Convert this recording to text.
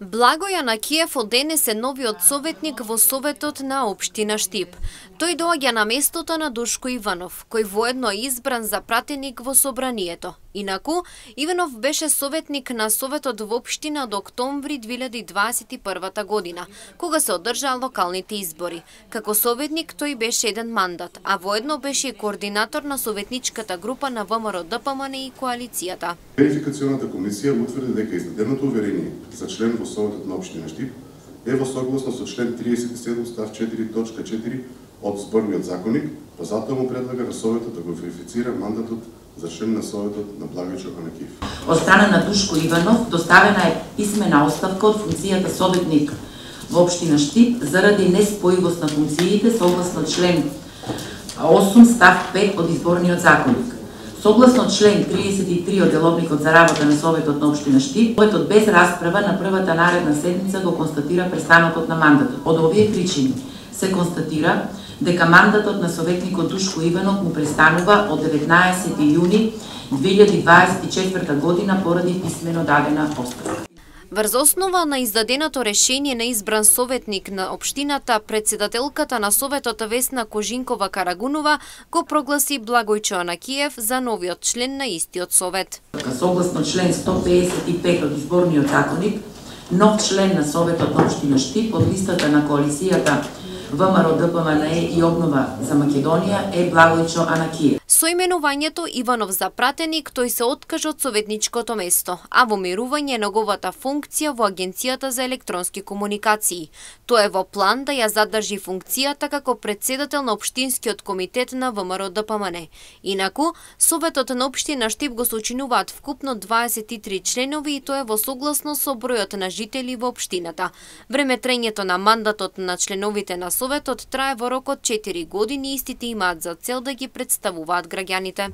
Благој Анакиев од денес е новиот советник во Советот на општина Штип. Тој доаѓа на местото на Душко Иванов, кој воедно е избран за пратеник во собранието. Инаку, Иванов беше советник на Советот во општина до октомври 2021 година, кога се одржаа локалните избори. Како советник тој беше еден мандат, а воедно беше и координатор на советничката група на ВМРО ДПМН и коалицијата. Верификационата комисија утврди дека издаденото уверение за член во Советот на општина Штип е во согласно со член 37 став 4.4 од Зборниот законник, па затоа му предлага на Советот да го верифицира мандатот за член на Советот на Благојчо Анакиев. Од страна на Душко Иванов доставена е писмена оставка од функцијата советник во општина Штип заради неспојивост на функциите согласно член 8 став 5 од Изборниот законник. Согласно член 33 од Деловникот за работа на Советот на општина Штип, Советот без расправа на првата наредна седница го констатира престанокот на мандатот. Од овие причини се констатира дека мандатот на советникот Душко Иванов му престанува од 19 јуни 2024 година поради писмено дадена оставка. Врз основа на издаденото решение на избран советник на општината, председателката на Советот Весна Кожинкова Карагунова го прогласи Благојчо Анакиев за новиот член на истиот совет. Согласно член 155 од Изборниот законник, нов член на Советот на општина Штип од листата на коалицијата ВМРО ДПМН и Обнова за Македонија е Благојчо Анакиев. Со именувањето Иванов за пратеник, тој се откажа од советничкото место, а во мирување неговата функција во Агенцијата за електронски комуникации. Тоа е во план да ја задржи функцијата како председател на Општинскиот комитет на ВМРО ДПМН. Инаку, Советот на општина Штип го сочинуваат вкупно 23 членови и тоа е во согласно со бројот на жители во општината. Времетрењето на мандатот на членовите на Советот трае во рок од 4 години и истите имаат за цел да ги представуваат граѓаните.